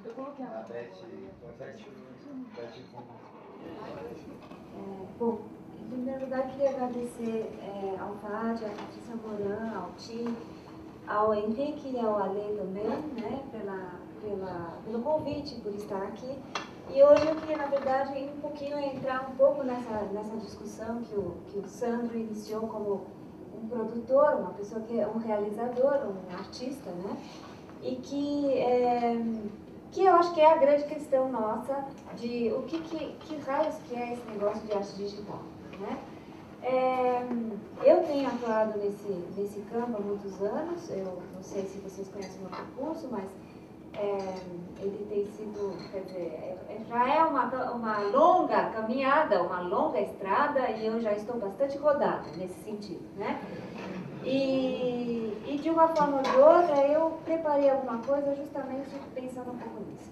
Eu coloquei a Beth, bom, em primeiro lugar, queria agradecer ao Fábio, à Patrícia Moran, ao Ti, ao Henrique e ao Ale também, né, pelo convite, por estar aqui. E hoje eu queria, na verdade, entrar um pouco nessa discussão que o Sandro iniciou como um produtor, uma pessoa que é um realizador, um artista, né? E que eu acho que é a grande questão nossa de que raios que é esse negócio de arte digital, né? Eu tenho atuado nesse campo há muitos anos. Eu não sei se vocês conhecem o meu percurso, mas ele tem sido, quer dizer, já é uma longa caminhada, uma longa estrada, e eu já estou bastante rodada nesse sentido, né? E de uma forma ou de outra, eu preparei alguma coisa justamente pensando um pouco nisso.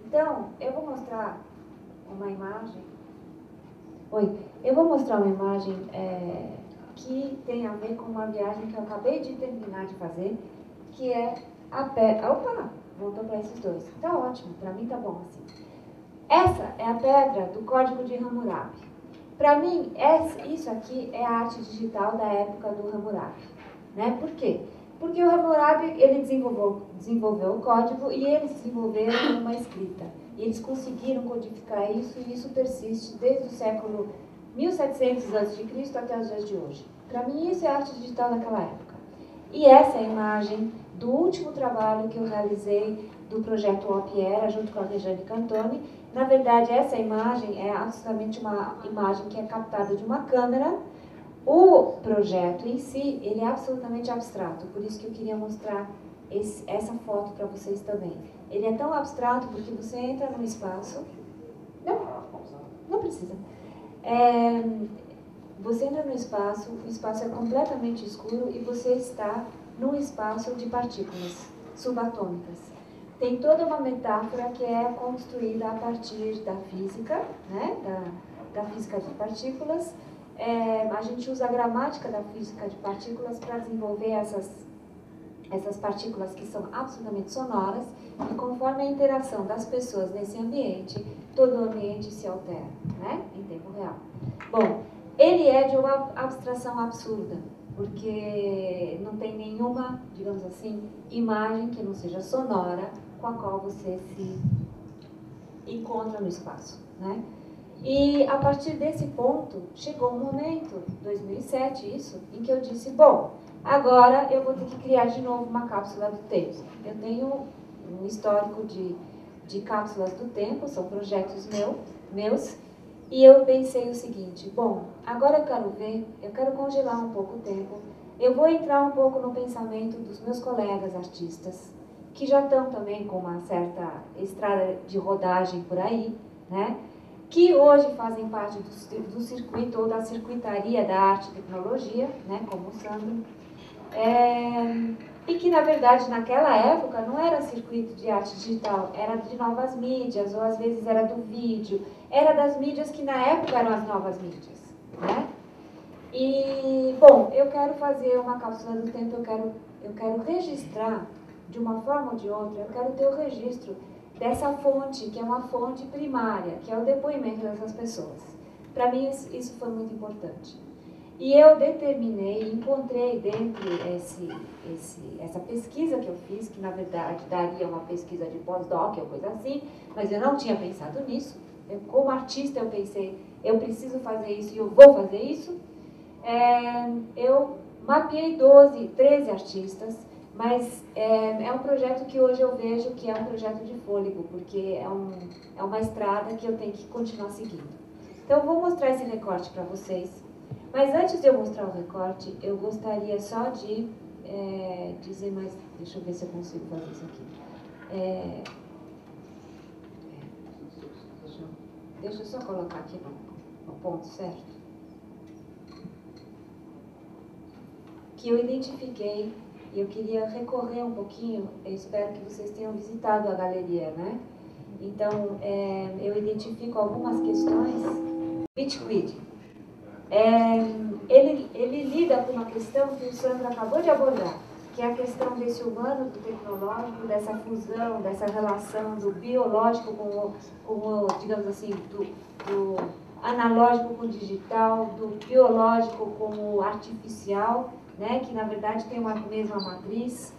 Então, eu vou mostrar uma imagem. Eu vou mostrar uma imagem que tem a ver com uma viagem que eu acabei de terminar de fazer, que é a pedra. Opa! Voltou para esses dois. Tá ótimo, para mim tá bom assim. Essa é a pedra do Código de Hammurabi. Para mim, isso aqui é a arte digital da época do Hammurabi. Né? Por quê? Porque o Hammurabi, ele desenvolveu o código e eles desenvolveram uma escrita. E eles conseguiram codificar isso, e isso persiste desde o século 1700 a.C. até os dias de hoje. Para mim, isso é arte digital daquela época. E essa é a imagem do último trabalho que eu realizei do projeto Opiera, junto com a Regiane Cantoni. Na verdade, essa imagem é absolutamente uma imagem que é captada de uma câmera. O projeto em si, ele é absolutamente abstrato, por isso que eu queria mostrar essa foto para vocês também. Ele é tão abstrato porque você entra num espaço... Não precisa. Você entra no espaço, o espaço é completamente escuro e você está num espaço de partículas subatômicas. Tem toda uma metáfora que é construída a partir da física, né? da física de partículas. A gente usa a gramática da física de partículas para desenvolver essas partículas que são absolutamente sonoras, e conforme a interação das pessoas nesse ambiente, todo o ambiente se altera, né? Em tempo real. Bom, ele é de uma abstração absurda, porque não tem nenhuma, digamos assim, imagem que não seja sonora com a qual você se encontra no espaço, né? E a partir desse ponto, chegou um momento, 2007 isso, em que eu disse, bom, agora eu vou ter que criar de novo uma cápsula do tempo. Eu tenho um histórico de cápsulas do tempo, são projetos meus, e eu pensei o seguinte, bom, agora eu quero congelar um pouco o tempo, eu vou entrar um pouco no pensamento dos meus colegas artistas, que já estão também com uma certa estrada de rodagem por aí, né? Que hoje fazem parte do circuito ou da circuitaria da arte e tecnologia, né, como o Sandro, e que, na verdade, naquela época não era circuito de arte digital, era de novas mídias, ou às vezes era do vídeo, era das mídias que na época eram as novas mídias, né? E, bom, eu quero fazer uma cápsula do tempo, eu quero registrar, de uma forma ou de outra, eu quero ter o registro dessa fonte, que é uma fonte primária, que é o depoimento dessas pessoas. Para mim, isso foi muito importante. E eu determinei, encontrei dentro essa pesquisa que eu fiz, que na verdade daria uma pesquisa de pós-doc ou coisa assim, mas eu não tinha pensado nisso. Como artista, eu pensei, eu preciso fazer isso e eu vou fazer isso. Eu mapeei 13 artistas, mas é um projeto que hoje eu vejo que é um projeto de fôlego, porque é uma estrada que eu tenho que continuar seguindo. Então, eu vou mostrar esse recorte para vocês. Mas antes de eu mostrar o recorte, eu gostaria só de dizer mais... Deixa eu ver se eu consigo fazer isso aqui. Deixa eu só colocar aqui no ponto certo. Que eu identifiquei, e eu queria recorrer um pouquinho, eu espero que vocês tenham visitado a galeria, né? Então, eu identifico algumas questões. Bitquid. Ele lida com uma questão que o Sandro acabou de abordar, que é a questão desse humano do tecnológico, dessa fusão, dessa relação do biológico com digamos assim, do analógico com o digital, do biológico com o artificial, né, que na verdade tem uma mesma matriz.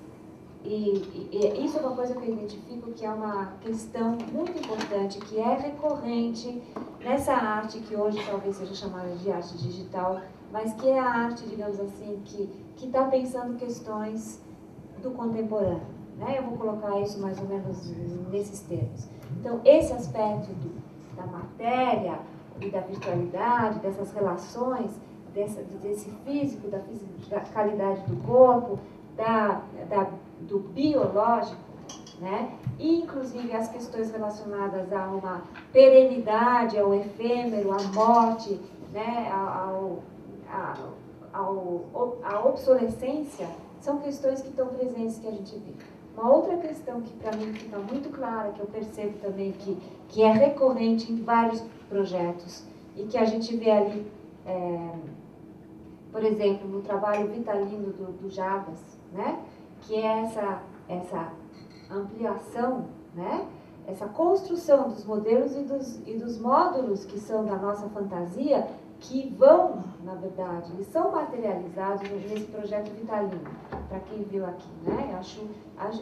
E isso é uma coisa que eu identifico que é uma questão muito importante, que é recorrente nessa arte que hoje talvez seja chamada de arte digital, mas que é a arte, digamos assim, que está pensando questões do contemporâneo, né? Eu vou colocar isso mais ou menos nesses termos. Então, esse aspecto da matéria e da virtualidade, dessas relações, desse físico, da fisicalidade do corpo, do biológico, né? E, inclusive, as questões relacionadas a uma perenidade, ao efêmero, à morte, né? A obsolescência, são questões que estão presentes, que a gente vê. Uma outra questão que para mim fica muito clara, que eu percebo também que é recorrente em vários projetos e que a gente vê ali, por exemplo, no trabalho vitalino do Jarbas, né? Que é essa ampliação, né? Essa construção dos modelos e dos módulos que são da nossa fantasia, que vão, na verdade, eles são materializados nesse projeto vitalino, para quem viu aqui, né?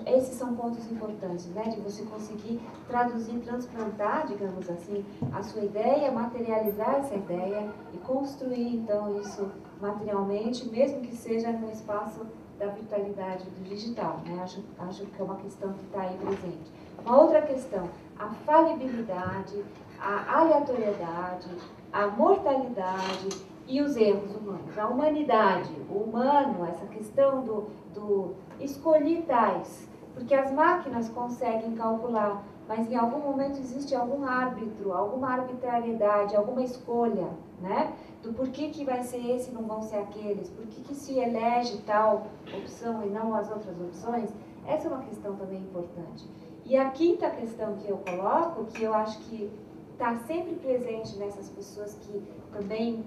Esses são pontos importantes, né? De você conseguir traduzir, transplantar, digamos assim, a sua ideia, materializar essa ideia e construir, então, isso materialmente, mesmo que seja no espaço da virtualidade do digital, né? Acho que é uma questão que está aí presente. Uma outra questão, a falibilidade, a aleatoriedade, a mortalidade e os erros humanos. A humanidade, o humano, essa questão do escolhi tais, porque as máquinas conseguem calcular, mas em algum momento existe algum árbitro, alguma arbitrariedade, alguma escolha, né? Do porquê que vai ser esse e não vão ser aqueles, por que se elege tal opção e não as outras opções. Essa é uma questão também importante. E a quinta questão que eu coloco, que eu acho que está sempre presente nessas pessoas que também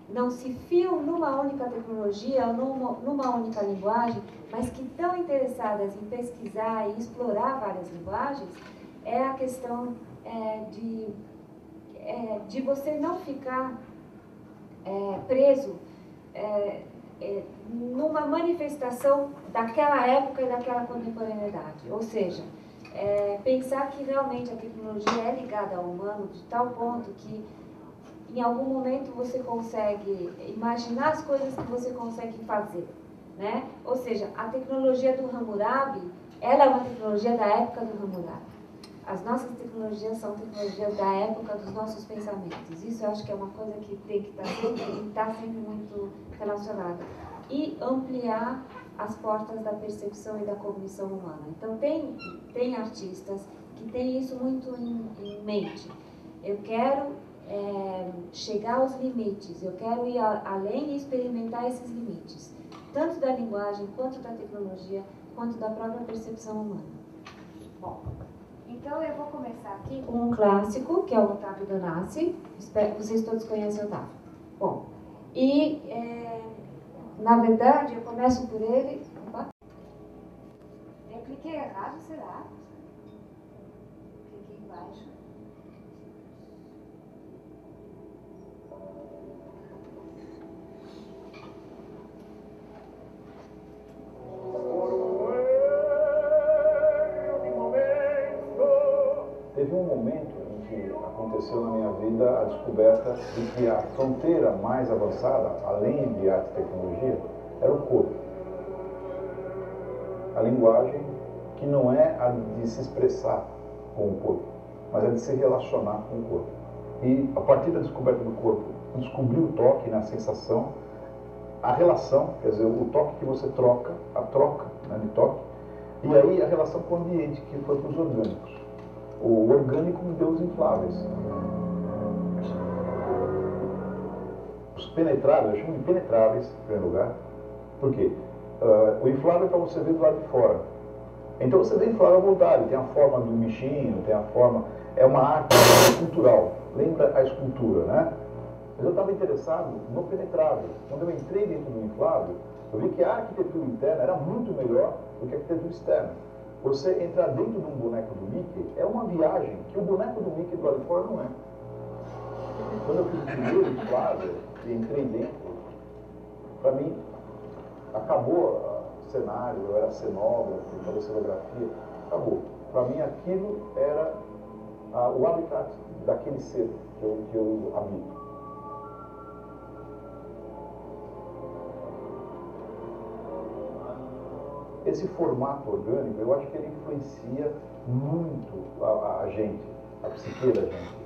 não se fiam numa única tecnologia ou numa única linguagem, mas que estão interessadas em pesquisar e explorar várias linguagens, é a questão de você não ficar preso numa manifestação daquela época e daquela contemporaneidade. Ou seja, pensar que realmente a tecnologia é ligada ao humano de tal ponto que em algum momento você consegue imaginar as coisas que você consegue fazer, né? Ou seja, a tecnologia do Hammurabi, ela é uma tecnologia da época do Hammurabi. As nossas tecnologias são tecnologias da época dos nossos pensamentos. Isso eu acho que é uma coisa que tem que estar sempre muito relacionada. E ampliar as portas da percepção e da cognição humana. Então, tem artistas que têm isso muito em mente. Eu quero chegar aos limites, eu quero ir além e experimentar esses limites, tanto da linguagem, quanto da tecnologia, quanto da própria percepção humana. Bom, então eu vou começar aqui com um clássico, que é o Otávio Donassi. Espero que vocês todos conheçam o Otávio. Bom, e na verdade eu começo por ele. Opa. Eu cliquei errado, será? Cliquei embaixo. Teve um momento em que aconteceu na minha vida a descoberta de que a fronteira mais avançada, além de arte e tecnologia, era o corpo. A linguagem que não é a de se expressar com o corpo, mas a de se relacionar com o corpo. E a partir da descoberta do corpo, descobrir o toque, na sensação, a relação, quer dizer, o toque que você troca, a troca, né, de toque, e aí a relação com o ambiente, que foi para os orgânicos. O orgânico me deu os infláveis. Os penetráveis, eu chamo de penetráveis, em primeiro lugar. Por quê? O inflável é para você ver do lado de fora. Então você vê inflável à vontade, tem a forma do bichinho, tem a forma... É uma arte cultural, lembra a escultura, né? Mas eu estava interessado no penetrável. Quando eu entrei dentro do inflável, Eu vi que a arquitetura interna era muito melhor do que a arquitetura externa. Você entrar dentro de um boneco do Mickey é uma viagem que o boneco do Mickey do lado de fora não é. Quando eu fiz o primeiro inflável e entrei dentro, para mim, acabou o cenário, eu era cenógrafo, fazia cenografia, acabou. Para mim, aquilo era o habitat daquele ser que eu habito. Esse formato orgânico, eu acho que ele influencia muito a gente, a psique da gente.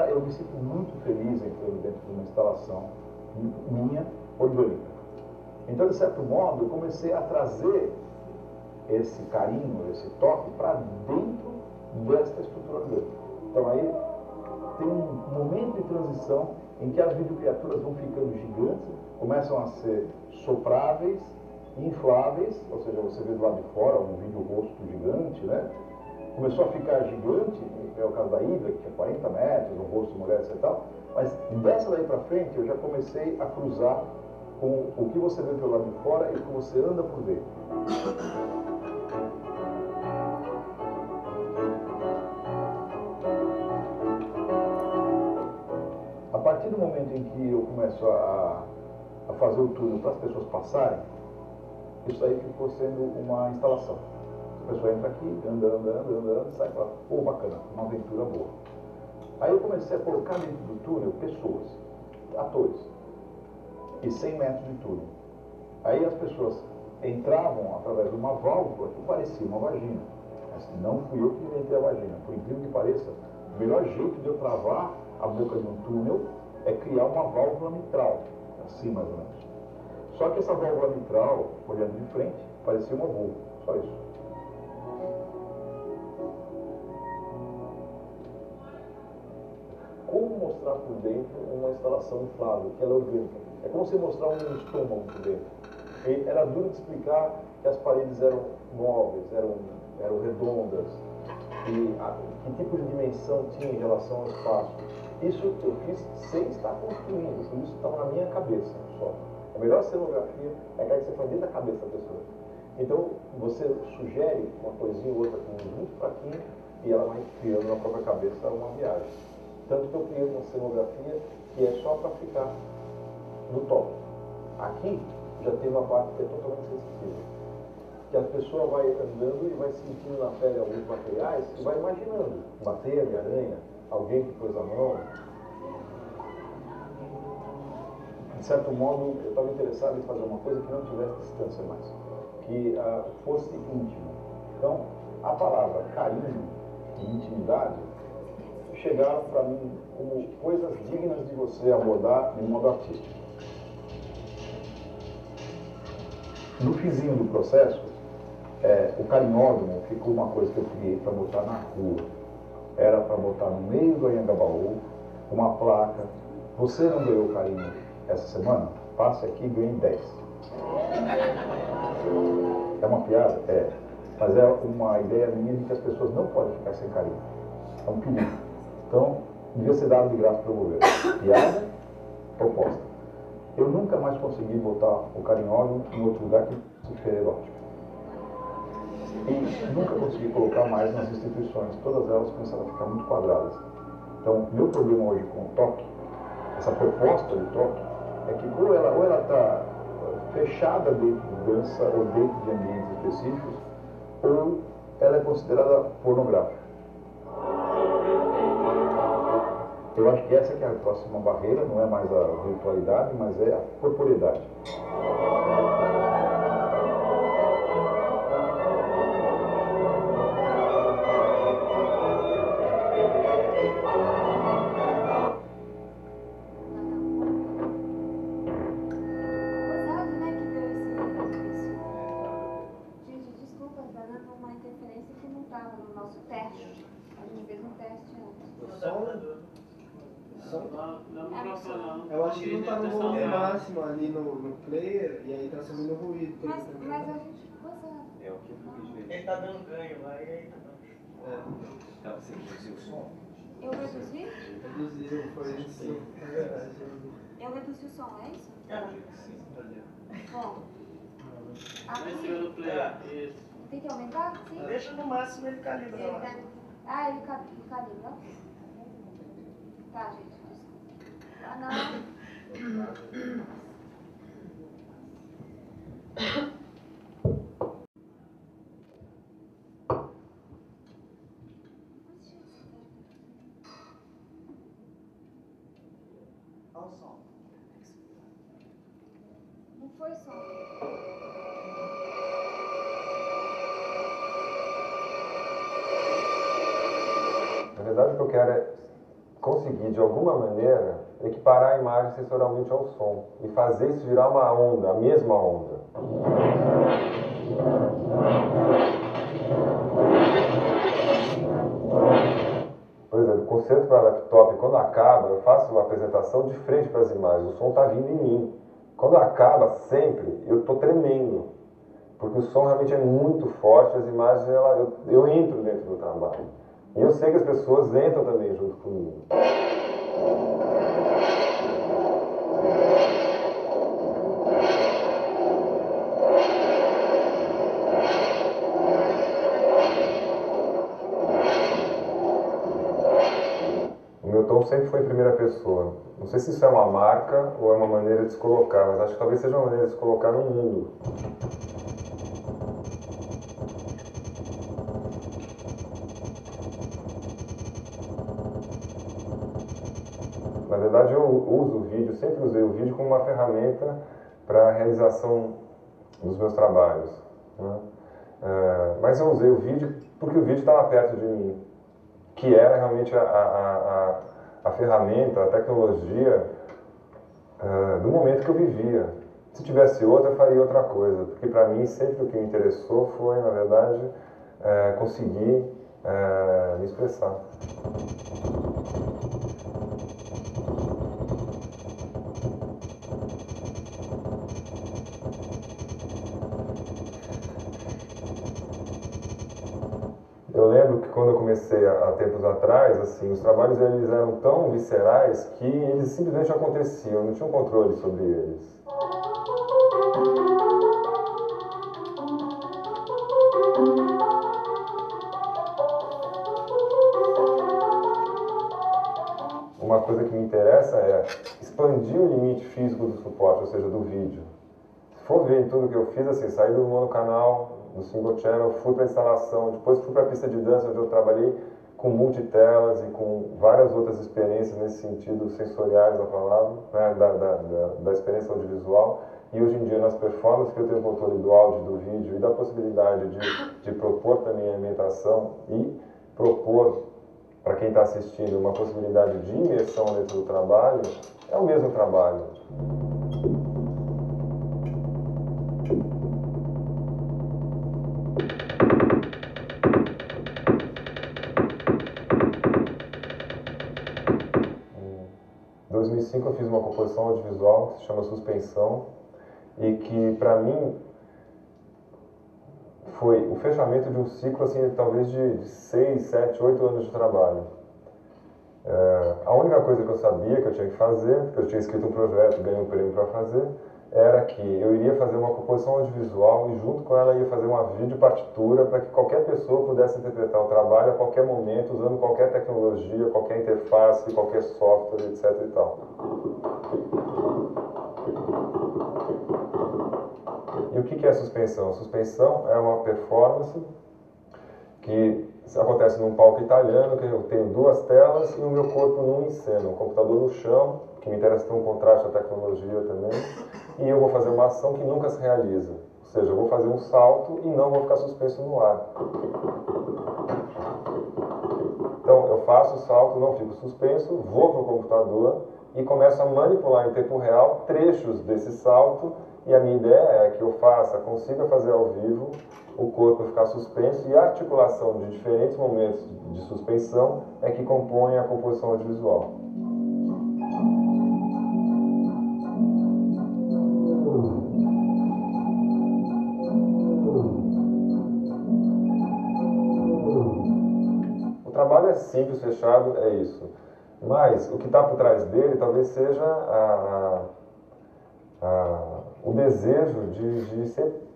Eu me sinto muito feliz entrando dentro de uma instalação minha, orgânica. Então, de certo modo, eu comecei a trazer esse carinho, esse toque para dentro desta estrutura orgânica. Então, aí tem um momento de transição em que as videocriaturas vão ficando gigantes, começam a ser sopráveis, infláveis, ou seja, você vê do lado de fora um vídeo rosto gigante, né? Começou a ficar gigante, é o caso da Hidra, que é 40 metros, um rosto de mulher, etc. Mas dessa daí para frente eu já comecei a cruzar com o que você vê pelo lado de fora e o que você anda por dentro. A partir do momento em que eu começo a fazer o túnel para as pessoas passarem, isso aí ficou sendo uma instalação. A pessoa entra aqui, anda, sai e fala, pô, bacana, uma aventura boa. Aí eu comecei a colocar dentro do túnel pessoas, atores, e 100 metros de túnel. Aí as pessoas entravam através de uma válvula que parecia uma vagina. Mas não fui eu que inventei a vagina. Por incrível que pareça, o melhor jeito de eu travar a boca de um túnel é criar uma válvula mitral, assim mais ou menos. Só que essa válvula mitral, olhando de frente, parecia uma vulva, só isso. Como mostrar por dentro uma instalação inflável, que ela é orgânica? É como você mostrar um estômago por dentro. E era duro de explicar que as paredes eram móveis, eram redondas, e que tipo de dimensão tinha em relação ao espaço. Isso eu fiz sem estar construindo, por isso estava na minha cabeça só. A melhor cenografia é aquela que você faz dentro da cabeça da pessoa. Então, você sugere uma coisinha ou outra com muito fraquinho e ela vai criando na própria cabeça uma viagem. Tanto que eu criei uma cenografia que é só para ficar no top. Aqui já tem uma parte que é totalmente sensível. Que a pessoa vai andando e vai sentindo na pele alguns materiais e vai imaginando uma teia de aranha, alguém que pôs a mão. De certo modo, eu estava interessado em fazer uma coisa que não tivesse distância mais, que fosse íntimo. Então, a palavra carinho e intimidade chegaram para mim como coisas dignas de você abordar de modo artístico. No finzinho do processo, o carinódromo ficou uma coisa que eu criei para botar na rua. Era para botar no meio do Anhangabaú uma placa. Você não ganhou carinho essa semana? Passe aqui e ganhe 10. É uma piada? É. Mas é uma ideia minha de que as pessoas não podem ficar sem carinho. É um perigo. Então, devia ser dado de graça para o governo. Piada, proposta. Eu nunca mais consegui botar o carinódromo em outro lugar que se feira erótico. E nunca consegui colocar mais nas instituições. Todas elas começaram a ficar muito quadradas. Então, meu problema hoje com o toque, essa proposta de toque, é que ou ela está fechada dentro de dança ou dentro de ambientes específicos, ou ela é considerada pornográfica. Eu acho que essa que é a próxima barreira, não é mais a virtualidade, mas é a corporeidade. Eu acho que não está no volume máximo ali no player e aí está subindo ruído. Mas a gente gozando. É o que eu quis ver. Ele tá dando ganho lá e aí tá dando. Tá, você reduzir o som? Eu reduzi? Reduziu, foi isso. É verdade. Eu reduzi o som, é isso? Acho que sim. Bom. Aqui. Tem que aumentar? Sim? Deixa no máximo, ele calibra. Ele calibra. Tá, gente. Ah, não. Olha o som. Não foi som. Na verdade, o que eu quero é conseguir, de alguma maneira, equiparar a imagem sensorialmente ao som e fazer isso virar uma onda, a mesma onda. Por exemplo, o concerto para laptop, quando acaba, eu faço uma apresentação de frente para as imagens, o som está vindo em mim. Quando acaba, sempre, eu estou tremendo, porque o som realmente é muito forte, as imagens, eu entro dentro do trabalho. E eu sei que as pessoas entram também junto comigo. O meu tom sempre foi em primeira pessoa. Não sei se isso é uma marca ou é uma maneira de se colocar, mas acho que talvez seja uma maneira de se colocar no mundo. Na verdade, eu uso o vídeo, sempre usei o vídeo como uma ferramenta para a realização dos meus trabalhos, né? Mas eu usei o vídeo porque o vídeo estava perto de mim, que era realmente a ferramenta, a tecnologia do momento que eu vivia. Se tivesse outra, eu faria outra coisa, porque para mim sempre o que me interessou foi, na verdade, conseguir me expressar. Eu lembro que quando eu comecei há tempos atrás, assim, os trabalhos eles eram tão viscerais que eles simplesmente aconteciam, eu não tinha um controle sobre eles. Uma coisa que me interessa é expandir o limite físico do suporte, ou seja, do vídeo. Se for ver em tudo que eu fiz, assim, saí do monocanal, do single channel, fui para a instalação, depois fui para a pista de dança, onde eu trabalhei com multitelas e com várias outras experiências nesse sentido, sensoriais da palavra, né, da experiência audiovisual. E hoje em dia, nas performances que eu tenho controle do áudio, do vídeo e da possibilidade de propor também a ambientação e propor para quem está assistindo uma possibilidade de imersão dentro do trabalho, é o mesmo trabalho. Em 2005 eu fiz uma composição audiovisual que se chama Suspensão e que para mim foi o fechamento de um ciclo assim, talvez de 6, 7, 8 anos de trabalho. A única coisa que eu sabia que eu tinha que fazer, porque eu tinha escrito um projeto, ganhei um prêmio para fazer, era que eu iria fazer uma composição audiovisual e junto com ela ia fazer uma videopartitura para que qualquer pessoa pudesse interpretar o trabalho a qualquer momento, usando qualquer tecnologia, qualquer interface, qualquer software, etc. e tal. E o que é suspensão? Suspensão é uma performance que acontece num palco italiano, que eu tenho duas telas e o meu corpo num em cena, um computador no chão, que me interessa ter um contraste da tecnologia também, e eu vou fazer uma ação que nunca se realiza. Ou seja, eu vou fazer um salto e não vou ficar suspenso no ar. Então, eu faço o salto, não fico suspenso, vou para o computador e começo a manipular em tempo real trechos desse salto, e a minha ideia é que eu consiga fazer ao vivo o corpo ficar suspenso, e a articulação de diferentes momentos de suspensão é que compõe a composição audiovisual. O trabalho é simples, fechado, é isso. Mas o que está por trás dele talvez seja o desejo de ser,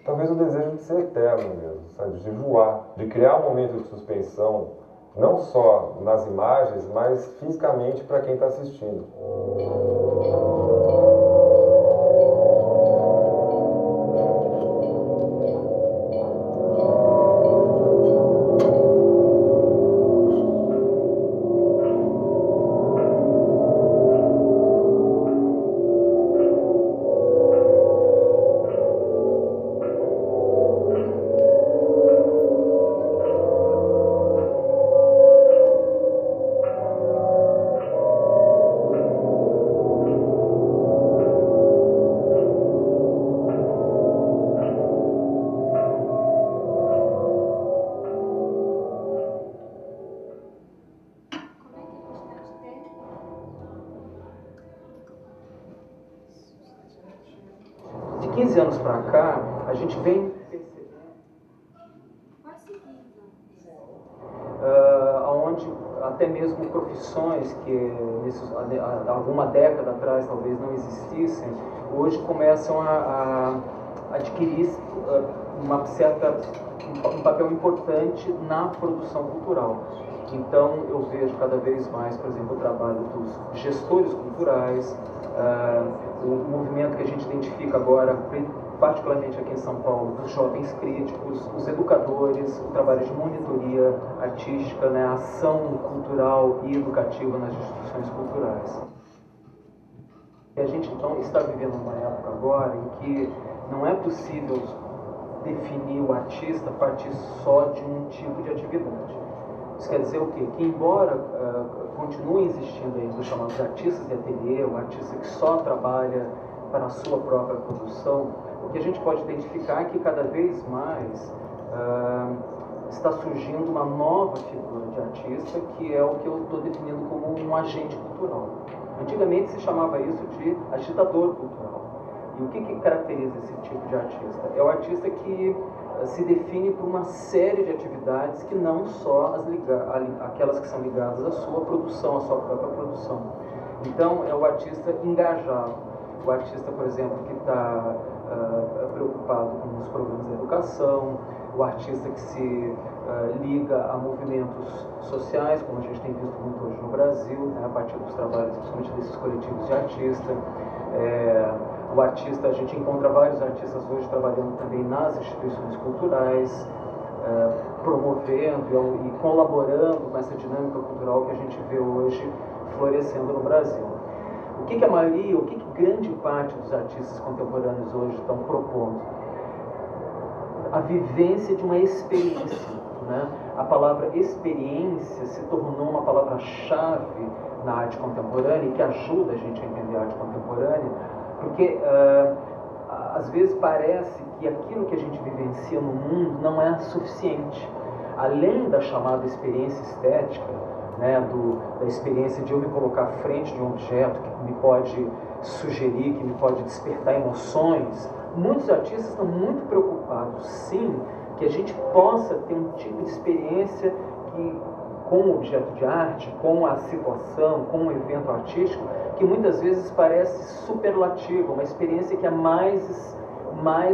talvez o desejo de ser eterno mesmo, sabe? De voar, de criar um momento de suspensão, não só nas imagens, mas fisicamente para quem está assistindo. De 15 anos para cá, a gente vem percebendo onde até mesmo profissões que alguma década atrás talvez não existissem, hoje começam a adquirir um papel importante na produção cultural. Então eu vejo cada vez mais, por exemplo, o trabalho dos gestores culturais, o movimento que a gente identifica agora, particularmente aqui em São Paulo, dos jovens críticos, os educadores, o trabalho de monitoria artística, né, a ação cultural e educativa nas instituições culturais. E a gente então está vivendo uma época agora em que não é possível definir o artista a partir só de um tipo de atividade. Isso quer dizer o quê? Que embora continue existindo ainda os chamados artistas de ateliê, o artista que só trabalha para a sua própria produção, o que a gente pode identificar é que cada vez mais está surgindo uma nova figura de artista, que é o que eu estou definindo como um agente cultural. Antigamente se chamava isso de agitador cultural. E o que caracteriza esse tipo de artista? É o artista que se define por uma série de atividades que não só aquelas que são ligadas à sua produção, à sua própria produção. Então, é o artista engajado, o artista, por exemplo, que está preocupado com os problemas da educação, o artista que se liga a movimentos sociais, como a gente tem visto muito hoje no Brasil, né, a partir dos trabalhos, principalmente desses coletivos de artista. O artista, a gente encontra vários artistas hoje trabalhando também nas instituições culturais, promovendo e colaborando com essa dinâmica cultural que a gente vê hoje florescendo no Brasil. O que a maioria, o que grande parte dos artistas contemporâneos hoje estão propondo? A vivência de uma experiência, né? A palavra experiência se tornou uma palavra-chave na arte contemporânea e que ajuda a gente a entender a arte contemporânea, porque às vezes parece que aquilo que a gente vivencia no mundo não é suficiente. Além da chamada experiência estética, né, da experiência de eu me colocar à frente de um objeto que me pode sugerir, que me pode despertar emoções, muitos artistas estão muito preocupados, sim, que a gente possa ter um tipo de experiência que, com o objeto de arte, com a situação, com o evento artístico, que muitas vezes parece superlativa, uma experiência que é mais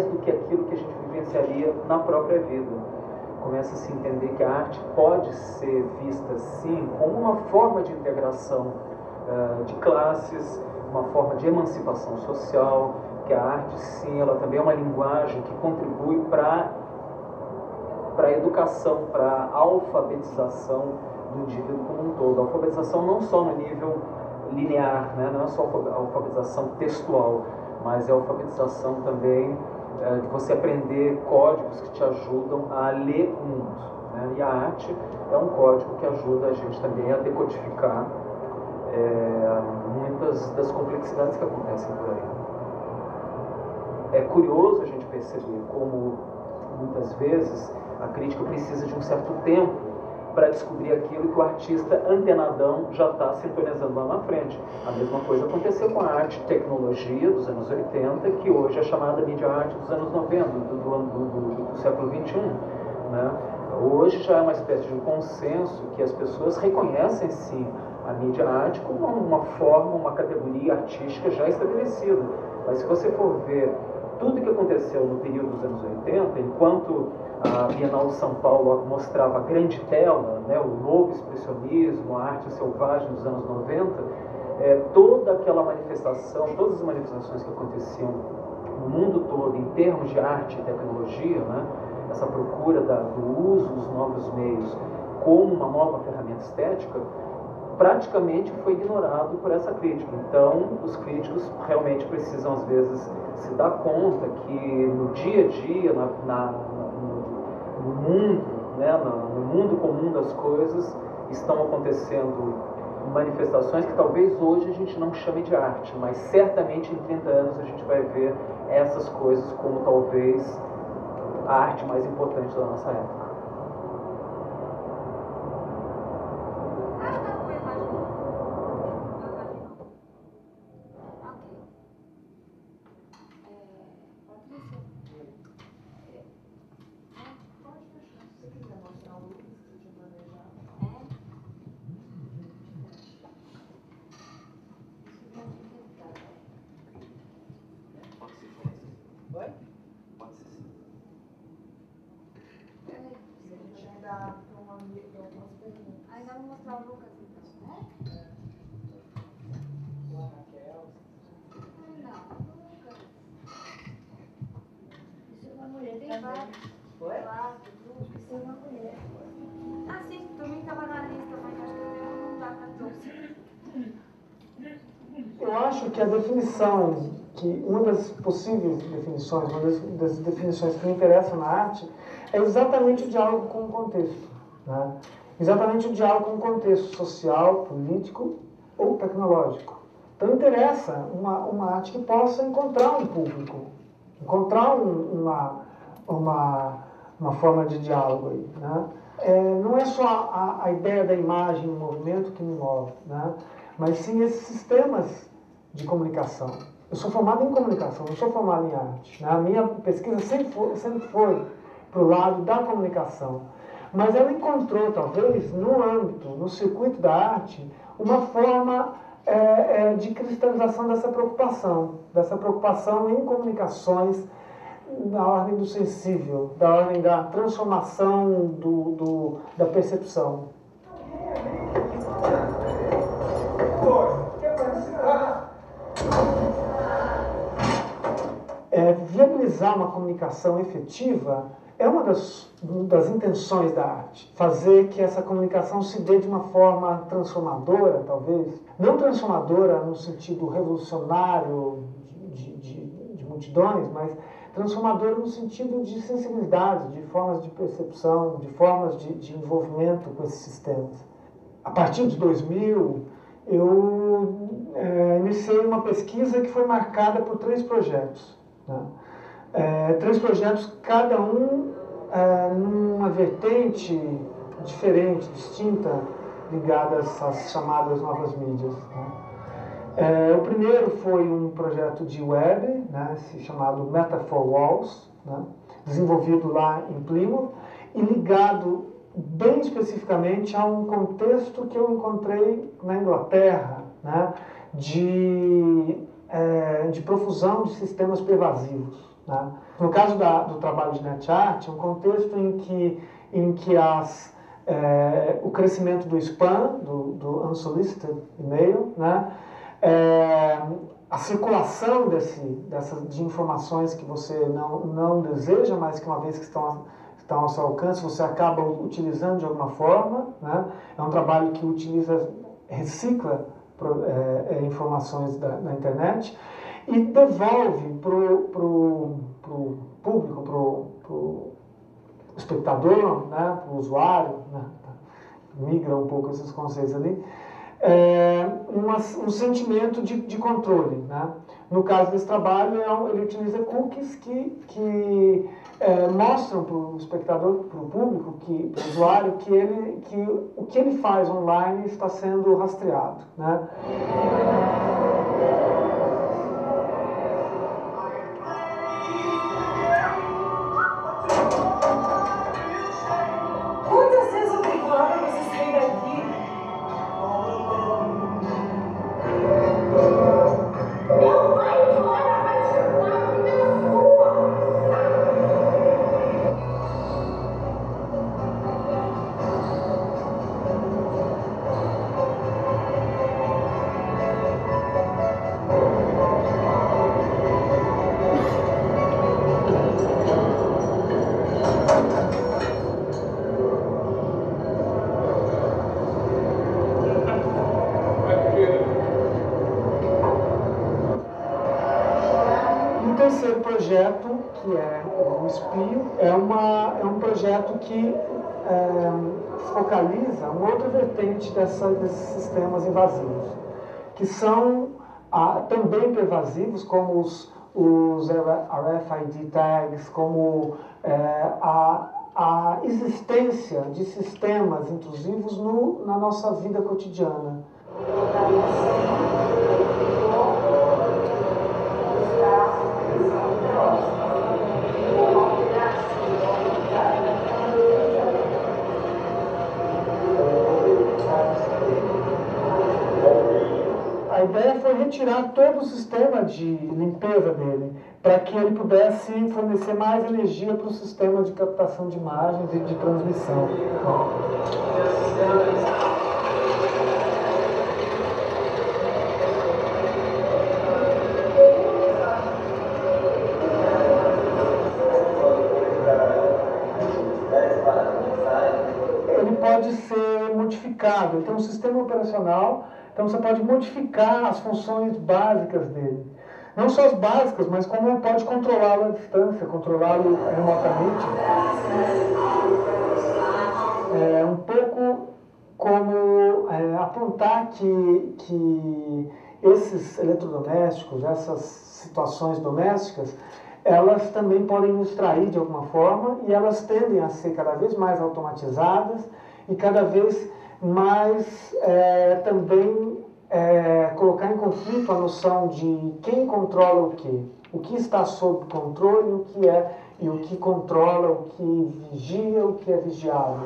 do que aquilo que a gente vivenciaria na própria vida. Começa a se entender que a arte pode ser vista, sim, como uma forma de integração de classes, uma forma de emancipação social, que a arte, sim, ela também é uma linguagem que contribui para a educação, para a alfabetização do indivíduo como um todo. A alfabetização não só no nível linear, né? Não é só a alfabetização textual, mas é a alfabetização também de você aprender códigos que te ajudam a ler o mundo, né? E a arte é um código que ajuda a gente também a decodificar muitas das complexidades que acontecem por aí. É curioso a gente perceber como, muitas vezes, a crítica precisa de um certo tempo para descobrir aquilo que o artista antenadão já está sintonizando lá na frente. A mesma coisa aconteceu com a arte tecnologia dos anos 80, que hoje é chamada mídia arte dos anos 90, do século XXI. Né? Hoje já é uma espécie de consenso que as pessoas reconhecem sim a mídia arte como uma forma, uma categoria artística já estabelecida. Mas se você for ver tudo que aconteceu no período dos anos 80, enquanto a Bienal de São Paulo mostrava a grande tela, né, o novo expressionismo, a arte selvagem dos anos 90, toda aquela manifestação, todas as manifestações que aconteciam no mundo todo em termos de arte e tecnologia, né, essa procura do uso dos novos meios como uma nova ferramenta estética, praticamente foi ignorado por essa crítica. Então, os críticos realmente precisam, às vezes, se dar conta que no dia a dia, no mundo, né, no mundo comum das coisas, estão acontecendo manifestações que talvez hoje a gente não chame de arte, mas certamente em 30 anos a gente vai ver essas coisas como talvez a arte mais importante da nossa época. Ainda vou mostrar o Lucas então, né? A Raquel. Não, Lucas. Isso é uma mulher, tem vários. Oi? Isso é uma mulher. Ah, sim, também estava na lista, mas acho que não dá para todos. Eu acho que a definição, uma das possíveis definições, uma das definições que me interessam na arte, é exatamente o diálogo com o contexto. Né? Exatamente o diálogo com o contexto social, político ou tecnológico. Então interessa uma arte que possa encontrar um público, encontrar uma forma de diálogo aí. Né? Não é só a ideia da imagem, o movimento que me move, né? Mas sim esses sistemas de comunicação. Eu sou formado em comunicação, não sou formado em arte. Né? A minha pesquisa sempre foi para o lado da comunicação. Mas ela encontrou, talvez, no âmbito, no circuito da arte, uma forma de cristalização dessa preocupação em comunicações na ordem do sensível, da ordem da transformação da percepção. Viabilizar uma comunicação efetiva é uma das intenções da arte. Fazer que essa comunicação se dê de uma forma transformadora, talvez. Não transformadora no sentido revolucionário de multidões, mas transformadora no sentido de sensibilidade, de formas de percepção, de formas de envolvimento com esses sistemas. A partir de 2000, eu iniciei uma pesquisa que foi marcada por 3 projetos. Né? 3 projetos, cada um numa vertente diferente, distinta, ligadas às chamadas novas mídias. Né? O primeiro foi um projeto de web, né, chamado Metaphor Walls, né, desenvolvido lá em Plymouth e ligado bem especificamente a um contexto que eu encontrei na Inglaterra, né, de profusão de sistemas pervasivos. Né? No caso do trabalho de NetArt, é um contexto em que o crescimento do spam, do unsolicited email, né? A circulação de informações que você não deseja, mas que uma vez que estão ao seu alcance, você acaba utilizando de alguma forma. Né? É um trabalho que recicla informações da internet e devolve para o público, para o espectador, né? Para o usuário, né? Migra um pouco esses conceitos ali, um sentimento de controle. Né? No caso desse trabalho, ele utiliza cookies que mostram para o espectador, para o público, para o usuário, que o que ele faz online está sendo rastreado. Né? projeto, que é o Espio, é um projeto que focaliza uma outra vertente desses sistemas invasivos, que são também pervasivos, como os RFID tags, como a existência de sistemas intrusivos na nossa vida cotidiana. A ideia foi retirar todo o sistema de limpeza dele, para que ele pudesse fornecer mais energia para o sistema de captação de imagens e de transmissão. Ele pode ser modificado, ele tem um sistema operacional. Então você pode modificar as funções básicas dele. Não só as básicas, mas como pode controlá-lo à distância, controlá-lo remotamente. É um pouco como apontar que esses eletrodomésticos, essas situações domésticas, elas também podem nos trair de alguma forma e elas tendem a ser cada vez mais automatizadas e cada vez mais também colocar em conflito a noção de quem controla o que está sob controle e o que controla, o que vigia, o que é vigiado.